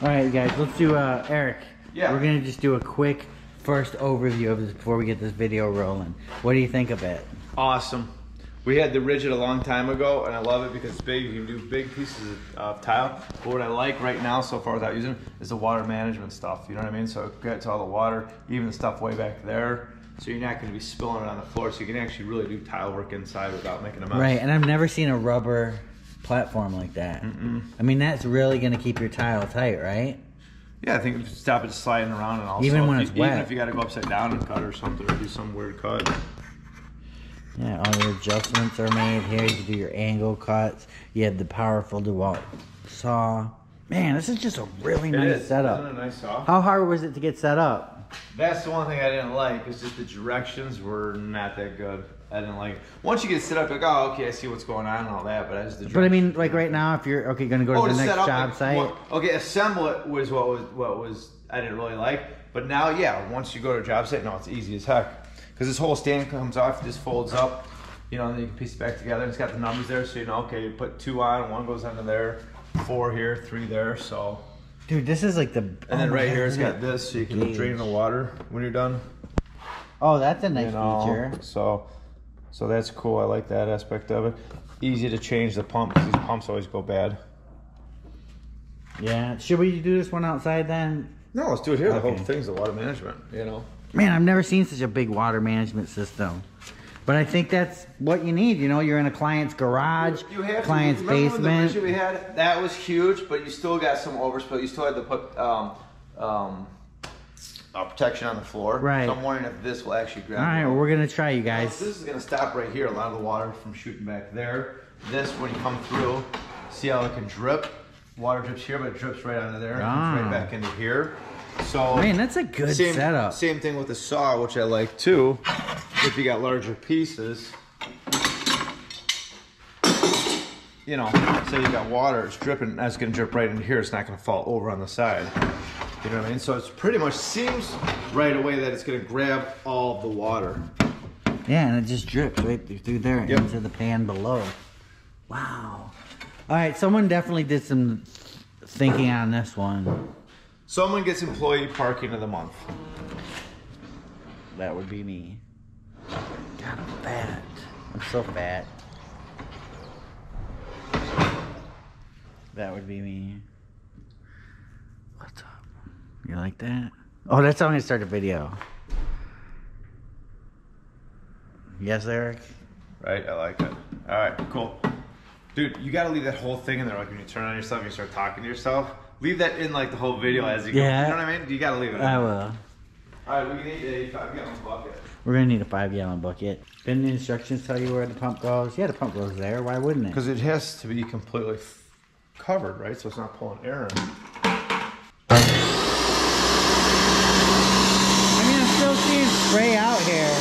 All right, guys, let's do, Eric. Yeah. We're going to just do a quick first overview of this before we get this video rolling. What do you think of it? Awesome. We had the Rigid a long time ago, and I love it because it's big. You can do big pieces of tile. But what I like right now, so far without using it, is the water management stuff. You know what I mean? So it gets all the water, even the stuff way back there. So you're not going to be spilling it on the floor. So you can actually really do tile work inside without making a mess. Right, and I've never seen a rubber platform like that. I mean, that's really going to keep your tile tight, right? Yeah, I think if you stop it sliding around, and also even when it's wet. Even if you got to go upside down and cut or something, or do some weird cut. Yeah, all your adjustments are made here. You can do your angle cuts. You have the powerful DeWalt saw. Man, this is just a really nice setup. Isn't it a nice saw? How hard was it to get set up? That's the one thing I didn't like, is just the directions were not that good. I didn't like it. Once you get set up, you're like, oh, okay, I see what's going on and all that, but I mean, like right now, if you're going to go to the next job site. Okay, assemble it was what was I didn't really like. But now, yeah, once you go to a job site, no, it's easy as heck. Because this whole stand comes off, it just folds up, you know, and then you can piece it back together. It's got the numbers there, so you know, okay, you put 2 on, 1 goes under there, 4 here, 3 there, so. Dude, this is like the. And then right here, it's got this, so you can drain the water when you're done. Oh, that's a nice feature. So that's cool. I like that aspect of it. Easy to change the pump because these pumps always go bad. Yeah. Should we do this one outside then? No, let's do it here. Okay. The whole thing's the water management, you know. Man, I've never seen such a big water management system. But I think that's what you need. You know, you're in a client's garage, client's basement. The we had, that was huge, but you still got some overspill. You still had to put protection on the floor. Right. So I'm wondering if this will actually grab. All right, well, we're going to try, you guys. This is going to stop right here. A lot of the water from shooting back there. This, when you come through, see how it can drip? Water drips here, but it drips right onto there. And comes right back into here. So, man, that's a good setup. Same thing with the saw, which I like too. If you got larger pieces, you know, say you got water, it's dripping, that's going to drip right into here. It's not going to fall over on the side. You know what I mean? So it's pretty much seems right away that it's going to grab all the water. Yeah, and it just drips right through there into the pan below. Wow. All right, someone definitely did some thinking on this one. Someone gets employee parking of the month. That would be me. God, I'm fat. I'm so fat. That would be me. What's up? You like that? Oh, that's how I'm gonna start the video. Yes, Eric? Right, I like it. All right, cool. Dude, you gotta leave that whole thing in there. Like when you turn on yourself and you start talking to yourself, leave that in like the whole video as you go. You know what I mean? You gotta leave it in. I will. All right, we need a 5-gallon bucket. We're gonna need a 5-gallon bucket. Didn't the instructions tell you where the pump goes? Yeah, the pump goes there. Why wouldn't it? Because it has to be completely covered, right? So it's not pulling air in. I mean, I'm still seeing spray out here.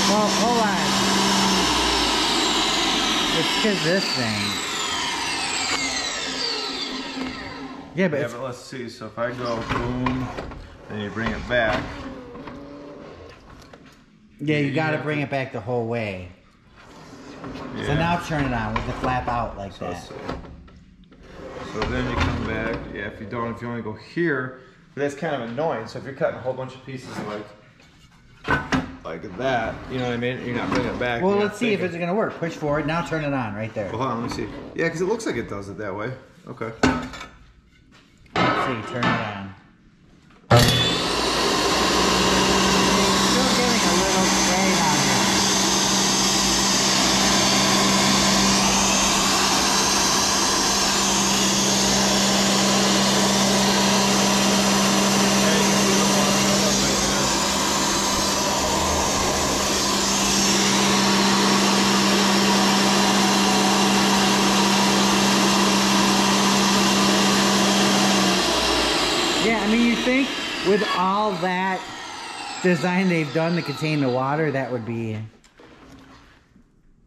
Well, hold on. It's because this thing. Yeah, but let's see. So if I go boom, and you bring it back. Yeah, you got to bring it back the whole way. Yeah. So now turn it on with the flap out like that. So then you come back. Yeah, if you only go here, but that's kind of annoying. So if you're cutting a whole bunch of pieces like that, you know what I mean? You're not bringing it back. Well, let's see if it's going to work. Push forward. Now turn it on right there. Well, hold on. Let me see. Yeah, because it looks like it does it that way. Okay. Let's see. Turn it on. Yeah, I mean, you think with all that design they've done to contain the water, that would be...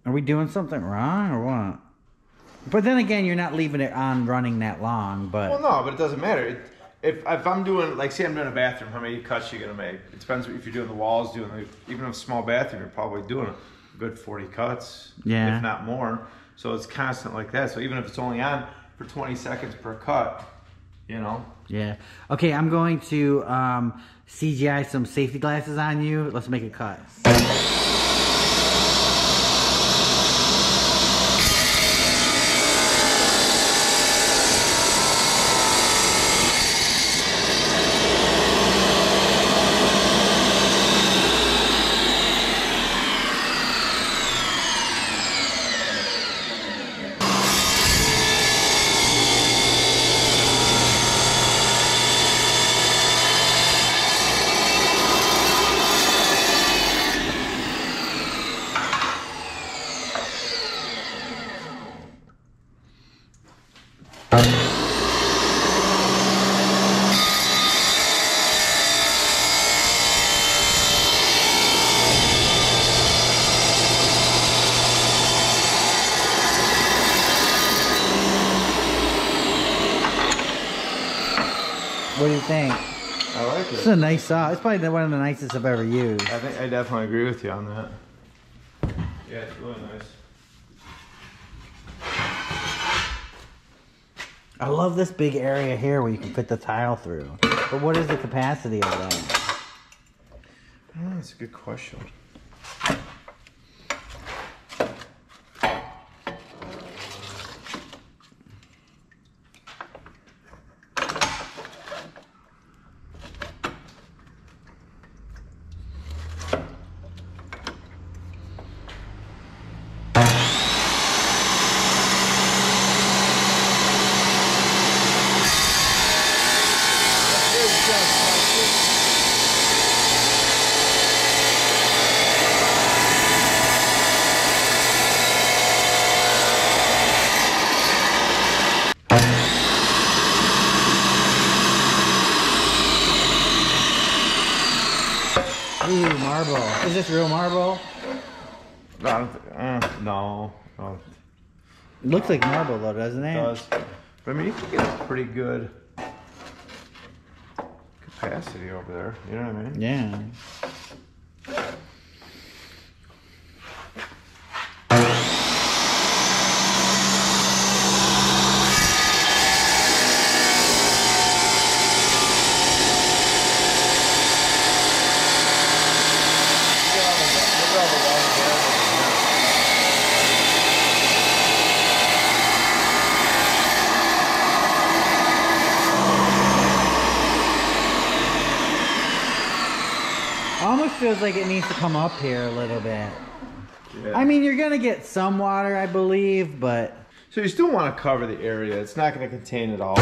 Are we doing something wrong or what? But then again, you're not leaving it on running that long, but... Well, no, but it doesn't matter. If I'm doing, like, say I'm doing a bathroom, how many cuts you gonna make? It depends if you're doing the walls, even a small bathroom, you're probably doing a good 40 cuts, if not more. So it's constant like that. So even if it's only on for 20 seconds per cut, you know? Yeah. Okay, I'm going to CGI some safety glasses on you. Let's make a cut. What do you think? I like it. It's a nice saw. It's probably one of the nicest I've ever used. I think I definitely agree with you on that. Yeah, it's really nice. I love this big area here where you can fit the tile through. But what is the capacity of that? Oh, that's a good question. Ooh, marble. Is this real marble? No. It looks like marble though, doesn't it? It does. But I mean, you can get a pretty good capacity over there. You know what I mean? Yeah. Almost feels like it needs to come up here a little bit. Yeah. I mean, you're gonna get some water, I believe, but So you still want to cover the area. It's not going to contain it all.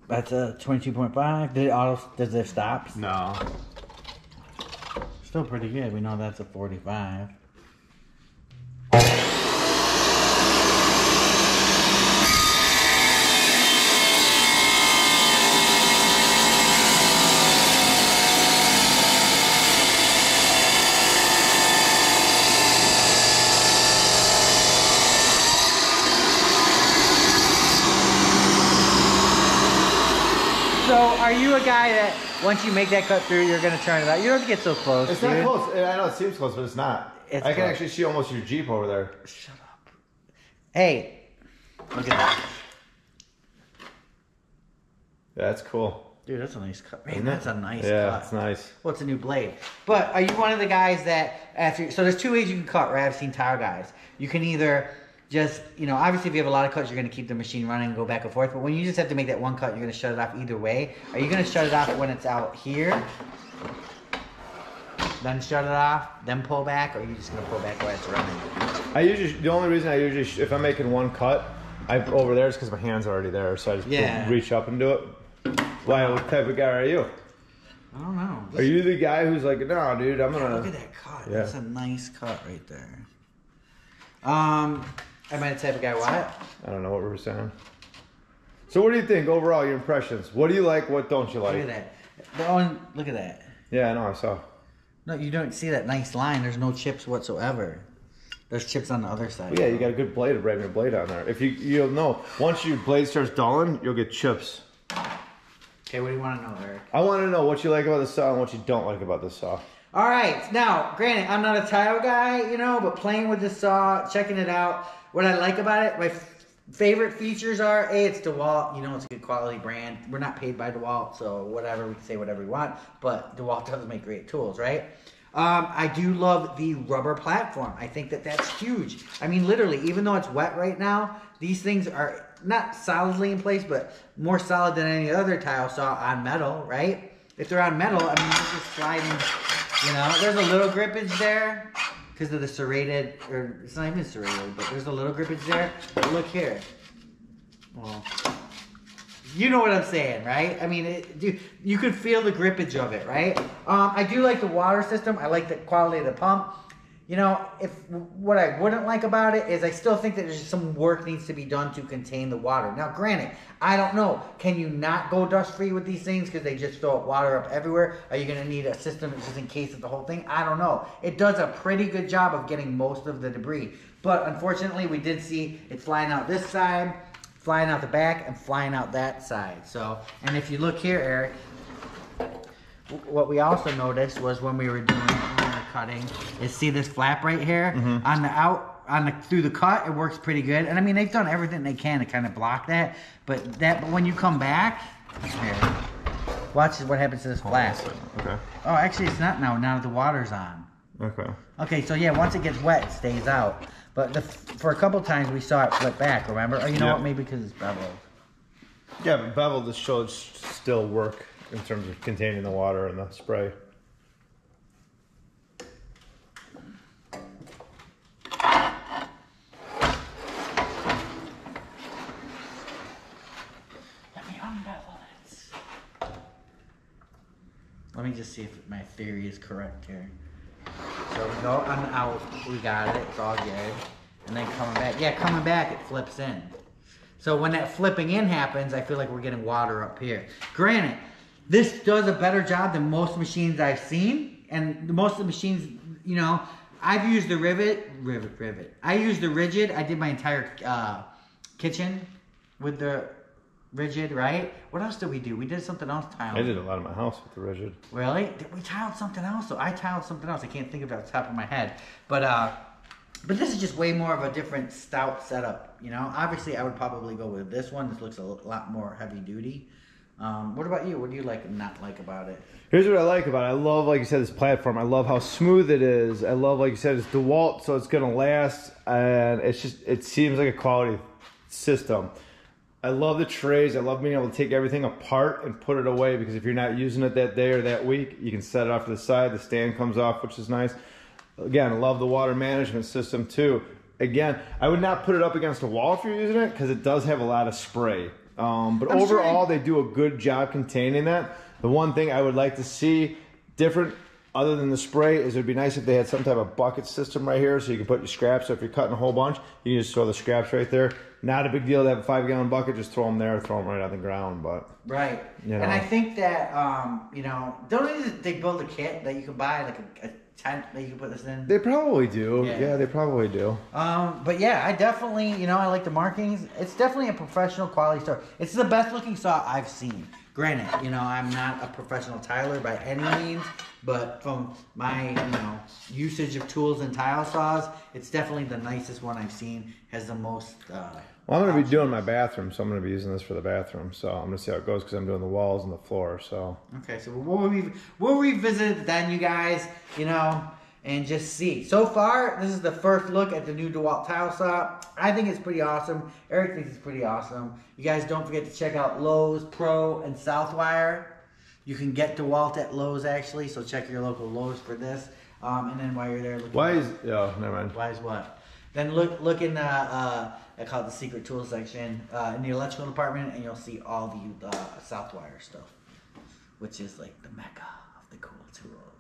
that's a 22.5. Did it auto? Does it stop? No. Still pretty good. We know that's a 45. So, are you a guy that once you make that cut through, you're gonna turn it out? You don't have to get so close. It's dude. not close. I know it seems close, but it's not. It's I can close. actually see almost your Jeep over there. Shut up. Hey, look at that. Yeah, that's cool. Dude, that's a nice cut. Man, Isn't that's it? a nice Yeah, cut. it's nice. Well, it's a new blade. But are you one of the guys that after? So there's two ways you can cut. Right? I've seen tire guys. You can either just, you know, obviously if you have a lot of cuts, you're going to keep the machine running and go back and forth. But when you just have to make that one cut, you're going to shut it off either way. Are you going to shut it off when it's out here? Then shut it off, then pull back, or are you just going to pull back while it's running? The only reason I usually, if I'm making one cut, over there is because my hand's already there. So I just reach up and do it. Why? What type of guy are you? I don't know. Are you the guy who's like, no, dude, I'm gonna... Look at that cut. Yeah. That's a nice cut right there. Am I the type of guy what? I don't know what we were saying. So what do you think overall, your impressions? What do you like, what don't you like? Look at that. Look at that. Yeah, I know, I saw. No, you don't see that nice line. There's no chips whatsoever. There's chips on the other side. Well, yeah, you got a good blade, a brand new blade on there. If you'll know, once your blade starts dulling, you'll get chips. Okay, what do you want to know, Eric? I want to know what you like about the saw and what you don't like about the saw. All right, now, granted, I'm not a tile guy, you know, but playing with the saw, checking it out, what I like about it, my favorite features are, A, it's DeWalt, you know, it's a good quality brand. We're not paid by DeWalt, so whatever, we can say whatever we want, but DeWalt does make great tools, right? I do love the rubber platform. I think that that's huge. I mean, literally, even though it's wet right now, these things are not solidly in place, but more solid than any other tile saw on metal, right? If they're on metal, I mean, they're just sliding, you know. There's a little grippage there because of the serrated, or it's not even serrated, but there's a little grippage there. But look here. Well, you know what I'm saying, right? I mean, you could feel the grippage of it, right? I do like the water system. I like the quality of the pump. You know, what I wouldn't like about it is I still think that there's some work needs to be done to contain the water. Now, granted, I don't know. Can you not go dust-free with these things because they just throw water up everywhere? Are you going to need a system just in case of the whole thing? I don't know. It does a pretty good job of getting most of the debris. But unfortunately, we did see it flying out this side, flying out the back, and flying out that side. So, and if you look here, Eric, what we also noticed was when we were doing cutting is see this flap right here on the through the cut, it works pretty good. And I mean, they've done everything they can to kind of block that, but when you come back here, watch what happens to this flap. Okay. Oh, actually it's not now the water's on. Okay, so yeah, once it gets wet, it stays out. But for a couple times we saw it flip back, remember? Or you know what, maybe because it's beveled. Yeah, but bevel just shows still work in terms of containing the water and the spray. Let me just see if my theory is correct here. So we go on out, we got it, it's all good. And then coming back, yeah, coming back it flips in. So when that flipping in happens, I feel like we're getting water up here. Granted, this does a better job than most machines I've seen. And most of the machines, you know, I've used the rivet. I used the rigid. I did my entire kitchen with the rigid, right? What else did we do? We did something else tiled. I did a lot of my house with the rigid. Really? We tiled something else. So I tiled something else. I can't think of it off the top of my head. But this is just way more of a different stout setup, you know? Obviously, I would probably go with this one. This looks a lot more heavy duty. What about you? What do you like and not like about it? Here's what I like about it. I love, like you said, this platform. I love how smooth it is. I love, like you said, it's DeWalt, so it's going to last. And it seems like a quality system. I love the trays. I love being able to take everything apart and put it away, because if you're not using it that day or that week, you can set it off to the side. The stand comes off, which is nice. Again, I love the water management system too. Again, I would not put it up against a wall if you're using it, because it does have a lot of spray. But overall, they do a good job containing that. The one thing I would like to see different, other than the spray, is it would be nice if they had some type of bucket system right here so you can put your scraps. So if you're cutting a whole bunch, you can just throw the scraps right there. Not a big deal to have a 5-gallon bucket, just throw them there, throw them right on the ground. But right, you know. And I think that you know, don't they build a kit that you can buy, like a tent that you can put this in? They probably do. Yeah, they probably do. But yeah, I definitely, you know, I like the markings. It's definitely a professional quality saw. It's the best looking saw I've seen. Granted, you know, I'm not a professional tiler by any means, but from my, you know, usage of tools and tile saws, it's definitely the nicest one I've seen. Has the most. Well, I'm going to be doing my bathroom, so I'm going to be using this for the bathroom. So I'm going to see how it goes, because I'm doing the walls and the floor. So okay, so we'll revisit it then, you guys, you know, and just see. So far, this is the first look at the new DeWalt tile saw. I think it's pretty awesome. Eric thinks it's pretty awesome. You guys don't forget to check out Lowe's, Pro, and Southwire. You can get DeWalt at Lowe's, actually, so check your local Lowe's for this. And then while you're there, look. Never mind. Why is what? Then look in I call it the secret tool section in the electrical department, and you'll see all the Southwire stuff, which is like the mecca of the cool tools.